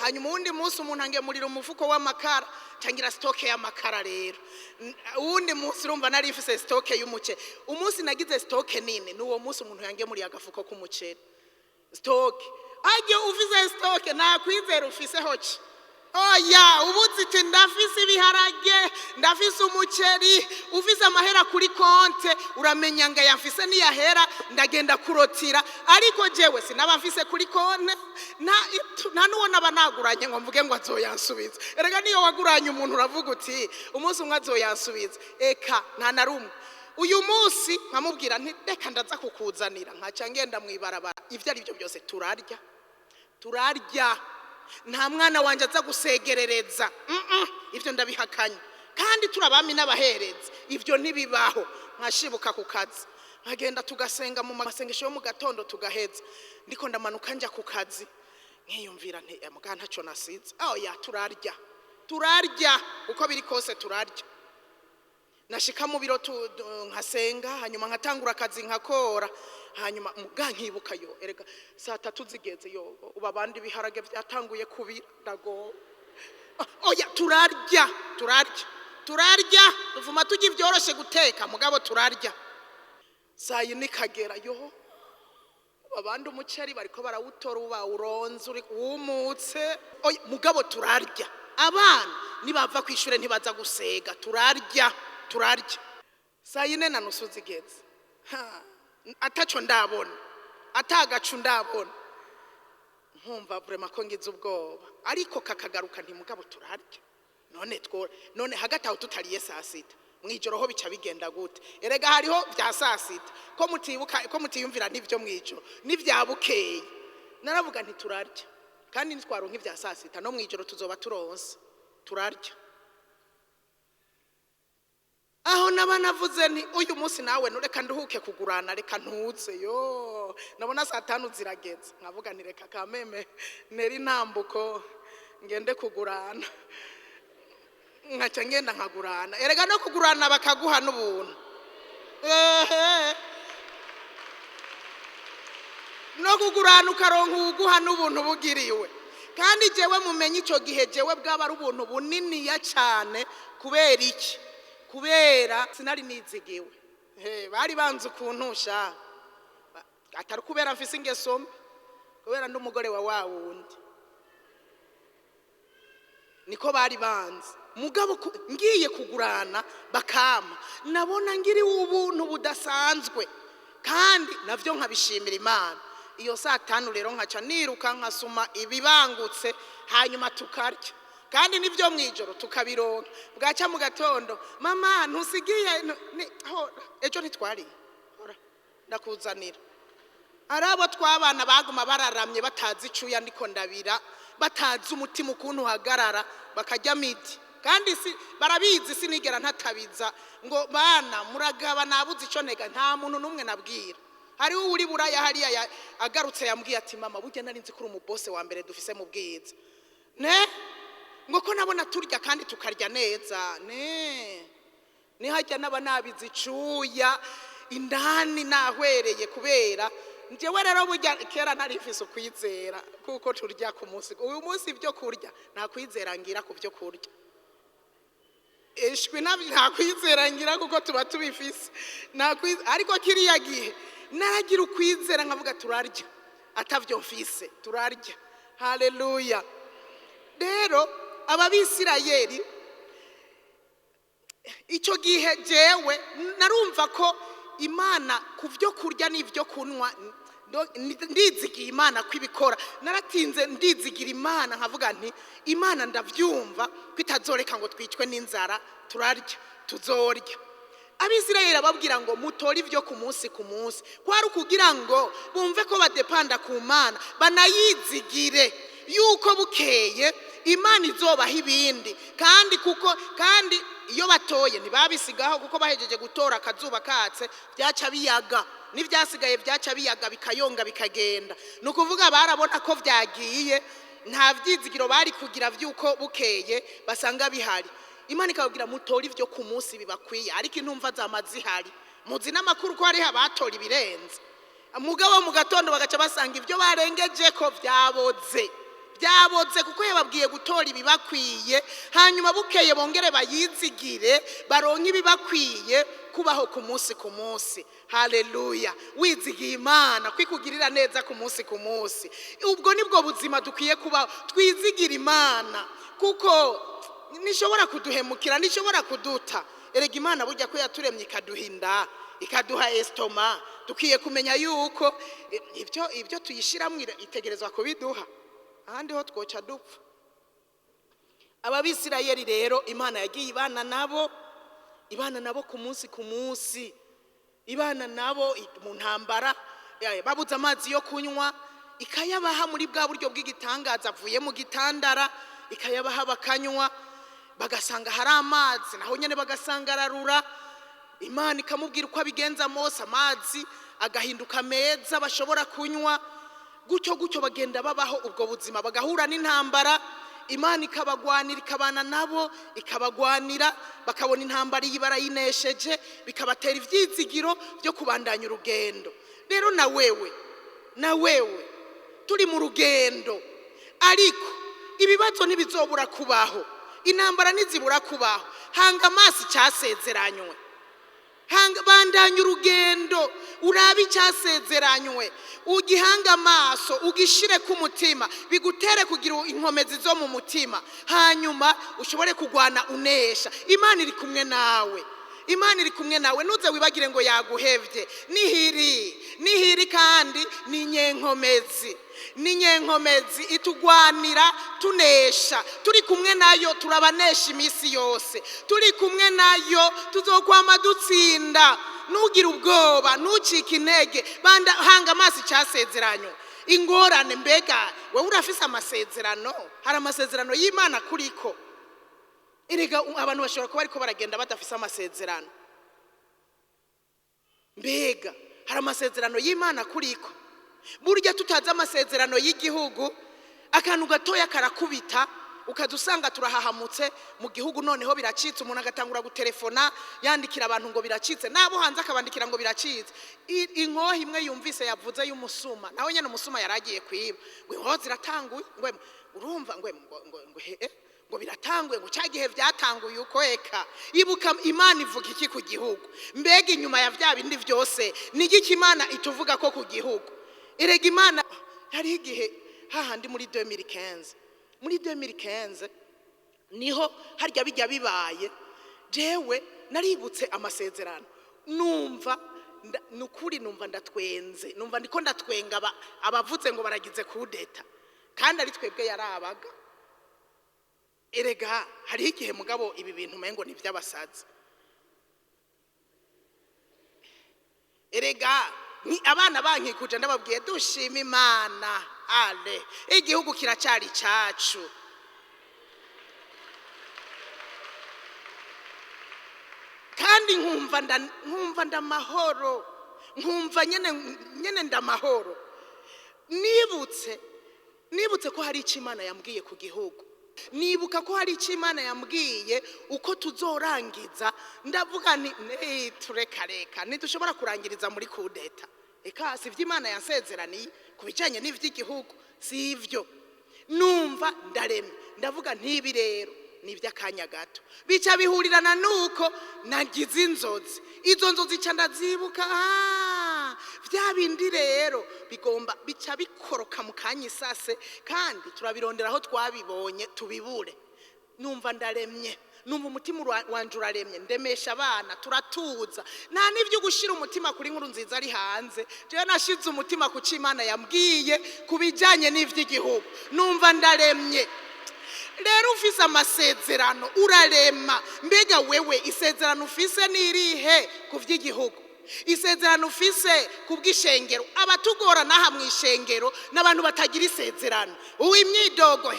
Hanyuma undi munsi umuntu angemurira umufuko w'amakara tangira stoke y'amakara rero. Undi munsi urumva nari ifise stoke y'umuceri. Umunsi nagize stoke nini n'uwo munsi umuntu yangemuriye agafuko k'umuceri. Stoke aje ufise stoke nakwizera ufise hoci. Oya ubuziti ndafise ibiharage ndafise umuceri ufise amahera kuri konte uramenya nga yafise ni yahera ndagenda kurotira ariko jewe sinabafise kuri konte nta nuwona banaguranye ngo mvuge ngo azoyansubiza. Erega niyo waguranye umuntu uravuga uti umunsi umwe azoyansubiza. Eka nta narumwe. Uyu munsi nkamubwira nti reka ndaza kukuzanira nkaca ngenda mwibarabara. Ivyo ari byo byose turarya nta mwana wanje aza gusegerereza. Ivyo ndabihakanye kandi turabami n'abahereza. Ivyo ntibibaho. Nkashibuka ku kazi nkagenda tugasenga mu masengesho yo mu gatondo tugaheza ndiko ndamanuka njya ku kazi nkiyumvira nti muga ntaco nasize. Oya turarya uko biri kose turarya. Nashika mu biro nkasenga hanyuma nkatangura akazi nkakora hanyuma muga nkibuka yo erega saa 3 zigeze yo uba bandi biharage byatanguye kubira ndago. Oya turarya tuvuma tugi byoroshe guteka mugabo turarya. Saa yine kagera yo abandi umuceri bariko barawutora uba uronze uri wumutse. Oya mugabo turarya. Abana nibava kwishure ntibaza gusega turarya. Saa yine na nusu zigeze ataco ndabona atagacu ndabona nkumva vraiment ko ngize ubwoba ariko kakagaruka nti mugabo turarya. None hagati aho tutariye saa 6 mwijoro ho bica bigenda gute? Erega hariho bya saa 6 ko mutiyumvira n'ivyo mwijoro n'ivyabukeye. Naravuga nti turarya kandi nitwaronka ivya saa 6 no mwijoro tuzoba turonse turarya. Aho nabanavuze ni uyu munsi nawe reka nduhuke kugurana reka ntuze yo nabona saa 5 zirageze nkavuga ni reka kameme neri ntambuko ngende kugurana nkaca ngenda nkagurana. Erega no kugurana bakaguha n'ubuntu. No kugurana ukaronka uguha n'ubuntu bugiriwe kandi jewe mumenye ico gihe jewe bwaba ari ubuntu bunini ya cyane. Kubera iki? Kubera sinari nizigiwe. Bari banze kuntusha atari kubera mfise ingeso kubera ndumugore wa wundi niko bari banze. Mugabo ngiye kugurana bakama nabona ngiri ubuntu budasanzwe kandi navyo nkabishimira Imana. Iyo saa 5 rero nkaca niruka nkasuma ibibangutse hanyuma tukarya kandi nivyo mwijoro tukabironka. Bwaca mu gatondo mama ntusigiye ejo ntitwari ndakuzanira. Arabo twabana baguma bararamye batazi icuya ndiko ndabira batazi umutima ukuntu hagarara bakajya midi kandi barabizi sinigera ntatabiza ngo bana muragaba nabuze ico ntega nta muntu numwe nabwira. Hari uri buraya hariya agarutse yambwiye ati mama burya nari nzi kuri umubose wa mbere dufise mu bwiza ngo ko nabona turya kandi tukarya neza ni hajya naba nabizi icuya indani nahwereye kubera njewe rero burya kera narifise ukwizera kuko turya ku munsi. Uyu munsi ibyo kurya nta kwizera ngira ku byo kurya. Eshwi nta kwizera ngira kuko tuba tubifise ariko kiriya gihe naragira ukwizera nkavuga turarya atavyo mfise turarya. Haleluya. Rero ababisirayeli icyo gihe jewe narumva ko Imana kuvyo kurya n'ivyo kunwa ndizigira Imana kwibikora. Naratinze ndizigira Imana nkavuga nti Imana ndavyumva kwitazoreka ngo twicwe n'inzara turarya tuzorya. Abisirayeli ababwira ngo mutora ivyo ku munsi kwari ukugira ngo bumve ko badepanda ku Mana banayizigire yuko bukeye Imana izobaha ibindi kandi iyo batoye ntibabisigaho kuko bahejeje gutora akazuba katse byaca biyaga n'ivyasigaye byaca biyaga bikayonga bikagenda. Nukuvuga barabona ko vyagiye nta vyizigiro bari kugira vyuko bukeye basanga bihari. Imana ikababwira mutora ivyo ku munsi bibakwiye, ariko intumva zamazihari. Muzi n'amakuru ko hari abatora ibirenze. Mugabo mu gatondo bagaca basanga ivyo barengeje ko vyaboze kuko yababwiye gutora ibibakwiye, hanyuma bukeye bongere bayizigire baronke ibibakwiye kubaho ku munsi. Haleluya. Wizigiye Imana kwikugirira neza ku munsi. Ubwo nibwo buzima dukwiye kubaho, twizigira Imana kuko nishobora kuduhemukira, nishobora kuduta. Erega Imana burya ko yaturemye ikaduhinda, ikaduha estoma, dukiye kumenya yuko ibyo tuyishiramwe itegerezwa kubiduha, ahandi ho twoca dupfa. Ababisirayeli rero Imana yagiye ibana nabo ku munsi, ibana nabo mu ntambara, babuze amazi yo kunywa, ikayabaha muri bwa buryo bw'igitangaza avuye mu gitandara, ikayabaha bakanywa, bagasanga hari amazi, naho nyene bagasanga ararura. Imana ikamubwira uko abigenza Mose, amazi agahinduka meza bashobora kunywa. Gutyo bagenda babaho ubwo buzima, bagahura n'intambara. Imana ikabagwanira, ikabana nabo, ikabagwanira, bakabona intambara barayinesheje, bikabatera ivyizigiro byo kubandanya urugendo. Rero na wewe turi mu rugendo, ariko ibibazo ntibizobura kubaho, intambara ntizibura kubaho. Hanga amaso cyasezeranywe, bandanya urugendo, urabe icyasezeranywe, ugihanga amaso, ugishire ku mutima, bigutere kugira inkomezi zo mu mutima, hanyuma ushobore kugwana unesha. Imana iri kumwe nawe, nuze wibagire ngo yaguhevye. Nihiri kandi ni nyenkomezi itugwanira tunesha. Turi kumwe nayo turabanesha imisi yose, turi kumwe nayo tuzokwama dutsinda. Nugira ubwoba, nucika intege, hanga amaso icyasezeranywe. Ingorane, mbega wowe urafise amasezerano? Hari amasezerano y'Imana kuriko? Erega abantu bashobora kuba ariko baragenda badafise amasezerano. Mbega hari amasezerano y'Imana kuriko? Burya tutazi amasezerano y'igihugu, akantu gatoya karakubita, ukadusanga turahahamutse mu gihugu, noneho biracitse. Umuntu agatangura gutelefona yandikira abantu ngo biracitse, nabo hanze akabandikira ngo biracitse. Inkoho imwe yumvise yavuze y'umusuma, naho nyene umusuma yaragiye kwiba, ngo inkoho ziratanguye, ngo urumva ngo biratanguye, ngo cyagihe byatanguye uko eka. Ibuka Imana ivuga iki ku gihugu? Mbega inyuma ya vya bindi vyose ni iki Imana ituvuga ko ku gihugu? Erega Imana hari igihe hahandi muri 2015 niho harya bijya bibaye, jewe naributse amasezerano, nukuri numva ndatwenze, numva ndiko ndatwenga abavuze ngo baragize kudeta, kandi ari twebwe yarabaga. Erega hari igihe mugabo ibi bintu mengo ni by'abasazi. Erega ni abana bankikuje ndababwiye dushima Imana, igihugu kiracari cacu. Kandi nkumva ndamahoro, nkumva nyene ndamahoro. Nibutse ko hari icyo Imana yambwiye ku gihugu, nibuka ko hari icyo Imana yambwiye uko tuzorangiza. Ndavuga ni turekareka ntidushobora kurangiriza muri kudeta. Eka si ivy'Imana yansezeraniye kubijanye n'ivy'igihugu, si ivyo. Numva ndaremye, ndavuga ntibi rero ni iby'akanya gato. Bica bihurirana nuko nagize inzozi, izo nzozi ca ndazibuka. Vya bindi rero bigomba bica bikoroka mu kanya isase, kandi turabirondera aho twabibonye tubibure. Numva ndaremye, numva umutima wanje uraremye, ndemesha abana, turatuza. Nta n'ivyo gushira umutima kuri Nkurunziza ari hanze, jewe nashize umutima ku Imana yambwiye kubijanye n'ivy'igihugu. Numva ndaremye. Rero ufise amasezerano urarema. Mbega wewe isezerano ufise nirihe ku vy'igihugu? Isezerano ufise kubw'ishengero? Abatugora naha mu ishengero n'abantu batagira isezerano. Uwimyidogo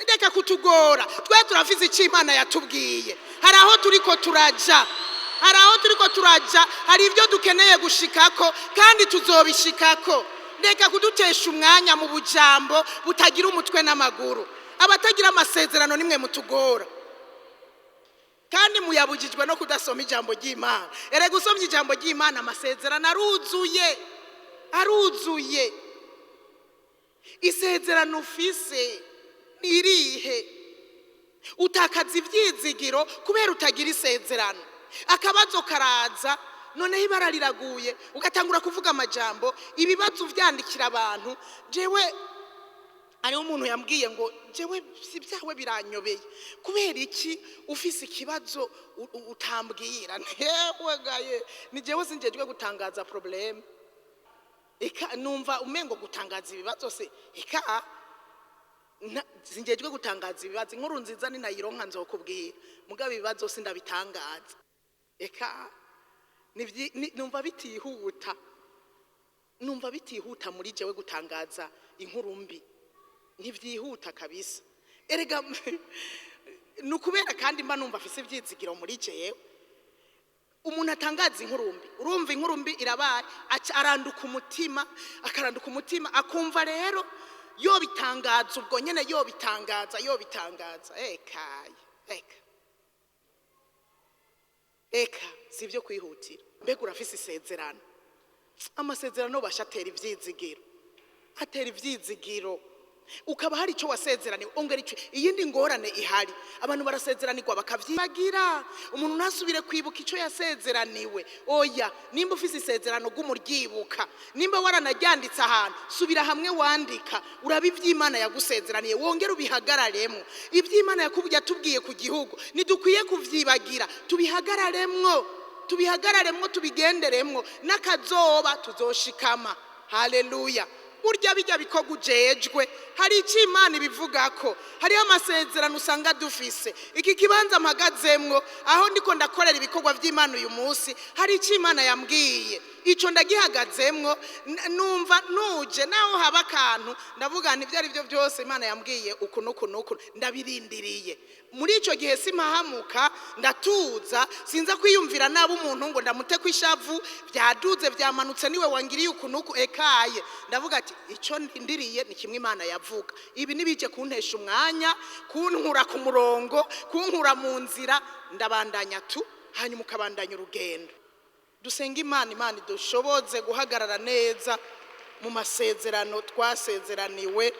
ndeka kutugora. Twe turafise icyo Imana yatubwiye. Hari aho turiko turaja, hari ivyo dukeneye gushikako, kandi tuzobishikako. reka kudutesha umwanya mu bujambo butagira umutwe n'amaguru. Abatagira amasezerano nimwe mutugora, kandi muyabujijwe no kudasoma ijambo ry'Imana. Erega usomye ijambo ry'Imana amasezerano aruzuye. Isezerano ufise nirihe? Utakaza ivyizigiro kubera utagira isezerano. Akabazo karaza, noneho ibara riraguye, ugatangura kuvuga amajambo, ibibazo vyandikira abantu. Jewe ariho umuntu yambwiye ngo jewe si byawe biranyobeye, kubera iki ufise ikibazo utambwira? Ntewe gaye ni jewe sinjejwe gutangaza problem. Eka numva umengo gutangaza ibibazo se eka sinjejwe gutangaza ibibazo. Inkuru nziza ni nayironka nzokubwira, mugabo ibibazo sindabitangaza. Eka numva bitihuta muri jewe gutangaza inkuru mbi, ntivyihuta kabisa. Erega nukubera kandi mba numva afise ivyizigiro muri jewe. Umuntu atangaza inkuru mbi, urumva inkuru mbi irabaye, akaranduka umutima, akumva rero yobitangaza ubwo nyene, yobitangaza. Eka sivyo kwihutira. Mbega urafise isezerano. Amasezerano bashatera ivyizigiro. Ukaba hari ico wasezeraniwe, ongera ico iyindi ngorane ihari. Abantu barasezeranirwa bakavyibagira, umuntu nasubire kwibuka ico yasezeraniwe. Oya, nimba ufise isezerano gumuryibuka, nimba waranaryanditse ahantu, subira hamwe wandika, urabe ivy'Imana yagusezeraniye, wongera ubihagararemwo. Ivy'Imana yakubwiye tubwiye ku gihugu, nidukwiye kuvyibagira, tubihagararemwo, tubigenderemwo, n'akazoba tuzoshikama. Haleluya. Burya bijya bikoga ujejwe, hari icyo Imana ibivugako, hariho amasezerano usanga dufise. Iki kibanza mpagazemwo, aho ndiko ndakorera ibikorwa vy'Imana uyu munsi, hari icyo Imana yambwiye, ico ndagihagazemwo. Numva nuje naho haba akantu ndavuga nti ivyo ari byo byose Imana yambwiye uku nuku ndabirindiriye. Muri ico gihe simpahamuka, ndatuza, sinza kwiyumvira nabo umuntu ngo ndamute kwishavu, byaduze byamanutse niwe wangiriye uku nuku. Ekaye ndavuga ati ico ndindiriye ni kimwe Imana yavuga. Ibi nibije kuntesha umwanya, kunkura ku murongo, kunkura mu nzira, ndabandanya hanyuma ukabandanya urugendo. Dusenga Imana idushoboze guhagarara neza mu masezerano twasezeraniwe,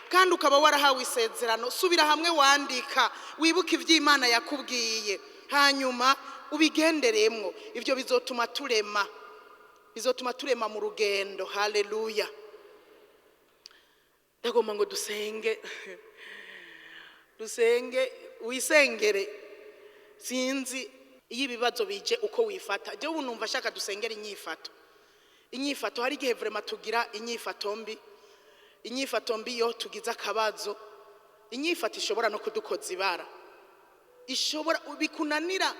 kandi ukaba warahawe isezerano. Subira hamwe wandika, wibuke ivy'Imana yakubwiye, hanyuma ubigenderemwo. Ivyo bizotuma turema mu rugendo. Haleluya. Ndagomba ngo dusenge wisengere. Sinzi iyo ibibazo bije uko wifata. Je unumva shaka dusengera inyifato. Hari igihe vraiment tugira inyifato mbi yo tugize akabazo. Inyifato ishobora no kudukoza ibara, ishobora bikunanira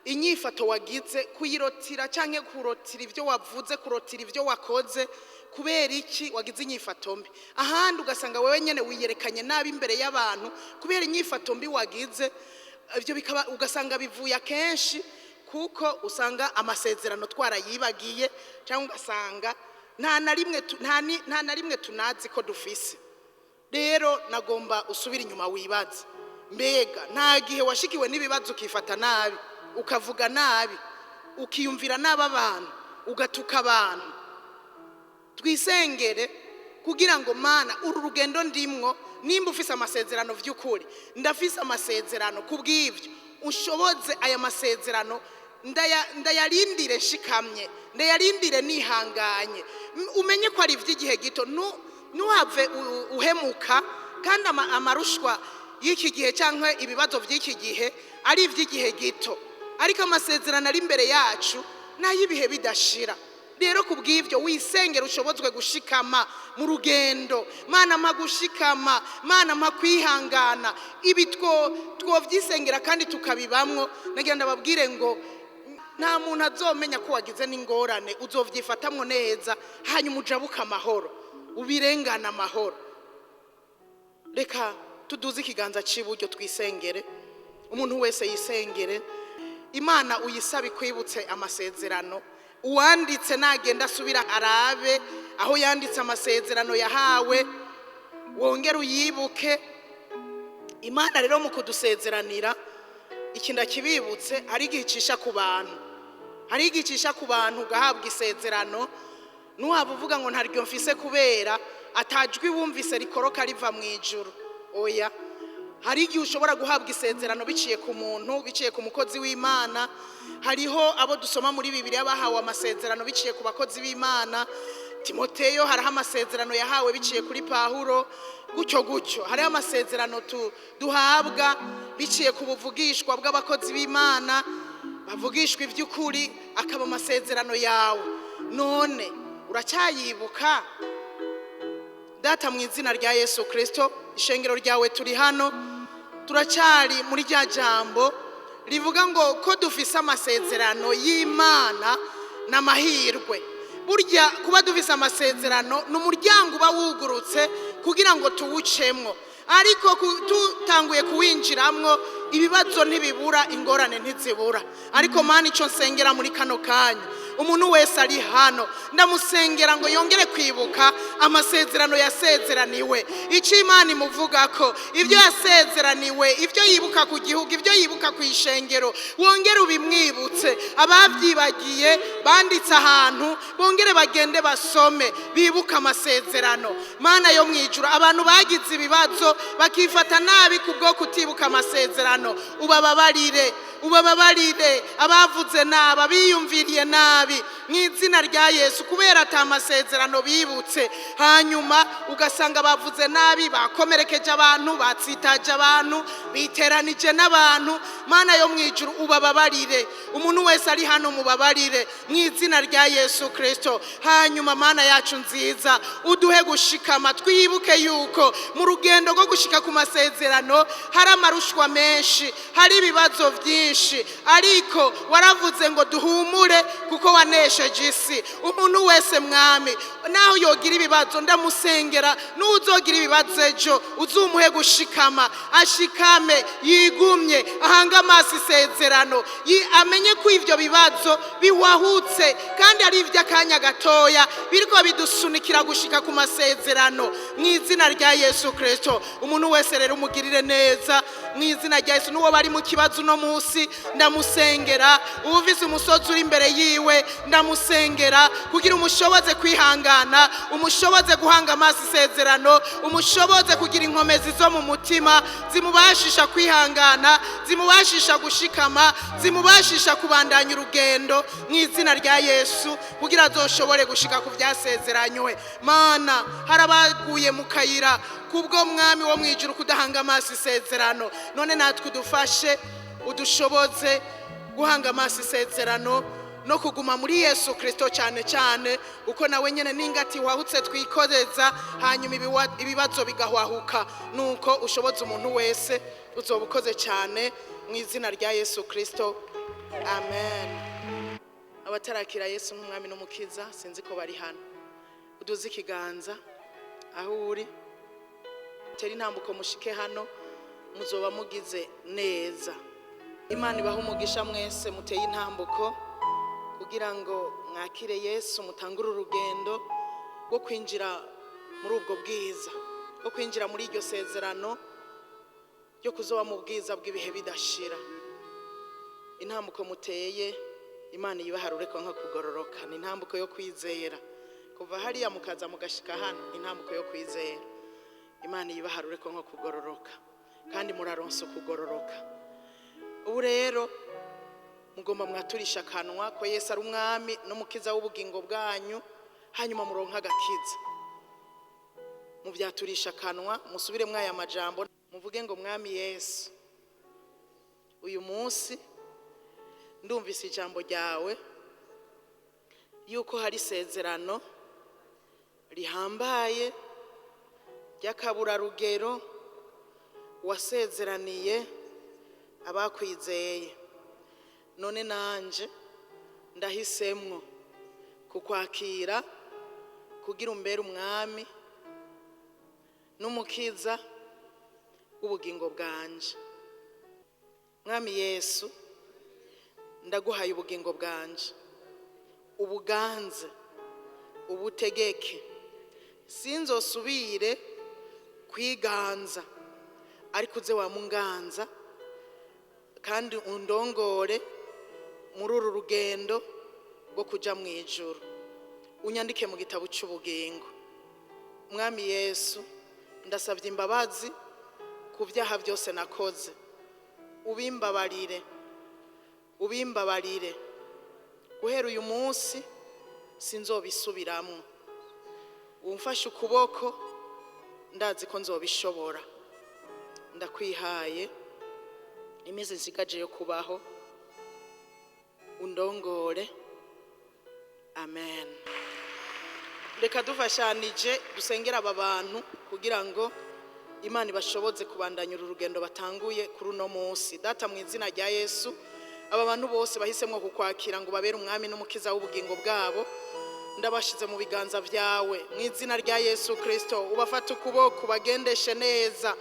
inyifato wagize kuyirotira canke kurotira ivyo wavuze, kurotira ivyo wakoze. Kubera iki wagize inyifato mbi? Ahandi ugasanga wewe nyene wiyerekanye nabi imbere y'abantu kubera inyifato mbi wagize. Ivyo bikaba ugasanga bivuye akenshi kuko usanga amasezerano twarayibagiye, cyangwa ugasanga nta na rimwe tunazi ko dufise. Rero nagomba usubira inyuma wibaza, mbega nta gihe washikiwe n'ibibazo ukifata nabi, ukavuga nabi, ukiyumvira nabi abantu, ugatuka abantu? Twisengere kugira ngo Mana uru rugendo ndimwo, nimba ufise amasezerano vy'ukuri, ndafise amasezerano, kubw'ivyo ushoboze aya masezerano ndayarindire shikamye, ndayarindire nihanganye. Umenye ko ari ivy'igihe gito, nuhave uhemuka, kandi amarushwa y'iki gihe canke ibibazo vy'iki gihe ari ivy'igihe gito, ariko amasezerano ari imbere yacu n'ay'ibihe bidashira. Rero kubw'ivyo wisengera ushobozwe gushikama mu rugendo. Mana mpa gushikama, Mana mpa kwihangana. Ibi twovyisengera kandi tukabibamwo. Nagira ndababwire ngo nta muntu azomenya ko wagize n'ingorane, uzovyifatamwo neza, hanyuma ujabuka amahoro, ubirengana amahoro. Reka tuduze ikiganza c'iburyo twisengere, umuntu wese yisengere. Imana uyisabe kwibutse amasezerano, uwanditse nagenda asubira arabe aho yanditse amasezerano yahawe wongere uyibuke. Imana rero mu kudusezeranira ikinda kibibutse hari igicisha ku bantu, hari igicisha ku bantu ugahabwa isezerano nuhaba uvuga ngo ntaryo mfise kubera atajwi wumvise rikoroka riva mu ijuru. Oya, hari igihe ushobora guhabwa isezerano biciye ku muntu, biciye ku mukozi w'Imana. Hariho abo dusoma muri Bibiliya bahawe amasezerano biciye ku bakozi b'Imana. Timoteyo hariho amasezerano yahawe biciye kuri Pawulo, gutyo gutyo. Hariho amasezerano duhabwa biciye ku buvugishwa bw'abakozi b'Imana, bavugishwa iby'ukuri, akaba amasezerano yawe. None uracyayibuka? Data, mu izina rya Yesu Kristo, ishengero ryawe turi hano, turacyari muri rya jambo rivuga ngo ko dufise amasezerano y'Imana n'amahirwe. Burya kuba dufise amasezerano n'umuryango uba wugurutse kugira ngo tuwucemwo, ariko tutanguye kuwinjiramwo ibibazo ntibibura, ingorane ntizibura. Ariko Mana, ico nsengera muri kano kanya, umuntu wese ari hano ndamusengera ngo yongere kwibuka amasezerano yasezeraniwe. Ico Imana imuvuga ko ibyo yasezeraniwe, ibyo yibuka ku gihugu, ibyo yibuka ku ishengero, wongere ubimwibutse. Abavyibagiye banditse ahantu bongere bagende basome, bibuka amasezerano. Mana yo mwijuru, abantu bagize ibibazo bakifata nabi kubwo kutibuka amasezerano, ubababarire, ubababarire. Abavuze nabi, abiyumviriye nabi, mu izina rya Yesu, kubera ata amasezerano bibutse, hanyuma ugasanga bavuze nabi, bakomerekeje abantu, batsitaje abantu, biteranije n'abantu. Mana yo mwijuru, ubababarire. Umuntu wese ari hano mubabarire mu izina rya Yesu Kristo. Hanyuma Mana yacu nziza, uduhe gushikama, twibuke yuko mu rugendo rwo gushika ku masezerano hari amarushwa menshi, hari ibibazo byinshi, ariko waravuze ngo duhumure kuko wanesheje isi. Umuntu wese Mwami, naho yogira ibibazo, ndamusengera n'uzogira ibibazo ejo uzumuhe gushikama, ashikame, yigumye, ahanga amaso isezerano, amenye ko ivyo bibazo biwahutse kandi ari ivy'akanya gatoya biriko bidusunikira gushika ku masezerano mu izina rya Yesu Kristo. Umuntu wese rero umugirire neza mu izina rya Yesu. Nuwo bari mu kibazo no musi, ndamusengera. Uvise umusozi uri imbere yiwe, ndamusengera kugira umushoboze kwihangana, umushoboze guhanga amaso isezerano, umushoboze kugira inkomezi zo mu mutima zimubashisha kwihangana, zimubashisha gushikama, zimubashisha kubandanya urugendo mu izina rya Yesu, kugira azoshobore gushika ku byasezeranywe. Mana, harabaguye mu kayira kubwo Mwami wo mwijuru kudahanga amaso isezerano. None natwe udufashe, udushoboze guhanga amaso isezerano no kuguma muri Yesu Kristo cyane cyane, uko nawe nyene ningati wahutse twikozeza, hanyuma ibibazo bigahwahuka. Nuko ushoboza umuntu wese, uzobukoze cyane mu izina rya Yesu Kristo. Amen. Abatarakira Yesu nk'umwami n'umukiza, sinzi ko bari hano, uduze ikiganza aho uri, teri ntambuko mushike hano, muzoba mugize neza. Imana ibaha umugisha mwese muteye intambuko kugira ngo mwakire Yesu, mutangure urugendo rwo kwinjira muri ubwo bwiza, rwo kwinjira muri iryo sezerano ryo kuzoba mu bwiza bw'ibihe bidashira. Intambuko muteye, Imana yibaharure ko nko kugororoka. Ni intambuko yo kwizera, kuva hariya mukaza mugashika hano, intambuko yo kwizera. Imana yibaharure ko nko kugororoka, kandi muraronse kugororoka. Ubu rero mugomba mwaturisha kanwa ko Yesu ari umwami n'umukiza w'ubugingo bwanyu, hanyuma muronka agakiza. Muvyaturisha kanwa, musubire mwaya majambo, muvuge ngo Mwami Yesu, uyu munsi ndumvise ijambo ryawe yuko hari sezerano rihambaye ry'akabura rugero wasezeraniye abakwizeye. None nanje ndahisemwo kukwakira kugira umbere umwami n'umukiza w'ubugingo bwanje. Mwami Yesu, ndaguhaye ubugingo bwanje, ubuganze, ubutegeke, sinzosubire kwiganza, ariko uze wamunganza kandi undongore muri uru rugendo rwo kuja mu ijuru, unyandike mu gitabo cy'ubugingo. Mwami Yesu, ndasabye imbabazi ku byaha byose nakoze, ubimbabarire guhera uyu munsi sinzobisubiramo. Umfashe ukuboko, ndazi ko nzobishobora. Ndakwihaye imizi nsigaje yo kubaho, undongore. Amen. Reka dufashanije dusengera aba bantu kugira ngo Imana ibashoboze kubandanya urugendo batanguye kuri uno munsi. Data, mu izina rya Yesu, aba bantu bose bahisemo kukwakira ngo babere umwami n'umukiza w'ubugingo bwabo, ndabashize mu biganza byawe mu izina rya Yesu Kristo. Ubafate ukuboko, bagendeshe neza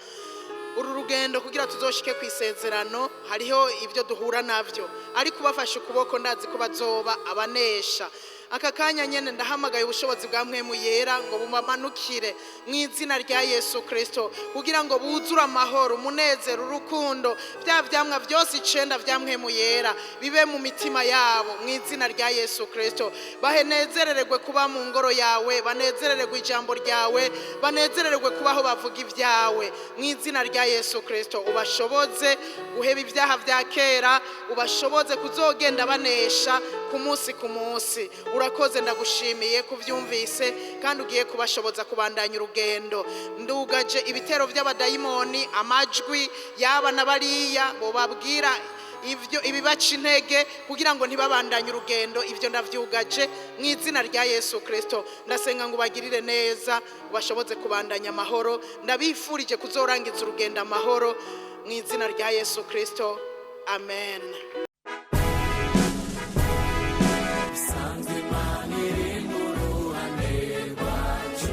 uru rugendo kugira tuzoshike ku isezerano. Hariho ibyo duhura navyo, ariko ubafashe ukuboko ndazi ko bazoba abanesha. Aka kanya nyene ndahamagaye ubushobozi bwa Mpwemu Yera ngo bumamanukire mu izina rya Yesu Kristo, kugira ngo buzure amahoro, umunezero, urukundo, bya vyamwa byose 9 vya Mpwemu Yera bibe mu mitima yabo mu izina rya Yesu Kristo. Bahenezererwe kuba mu ngoro yawe, banezererwe ijambo ryawe, banezererwe kubaho bavuga ibyawe mu izina rya Yesu Kristo. Ubashoboze guheba ibyaha vya kera, ubashoboze kuzogenda banesha ku munsi ku munsi. Urakoze, ndagushimiye kuvyumvise kandi ugiye kubashoboza kubandanya urugendo. Ndugaje ibitero by'abadayimoni, amajwi yaba nabariya bo babwira ivyo ibibaca intege kugira ngo ntibabandanye urugendo, ivyo ndavyugaje mu izina rya Yesu Kristo. Ndasenga ngo bagirire neza, ubashoboze kubandanya amahoro. Ndabifurije kuzorangiza urugendo amahoro mu izina rya Yesu Kristo. Amen. Sanze manire mu ruhande rwacu,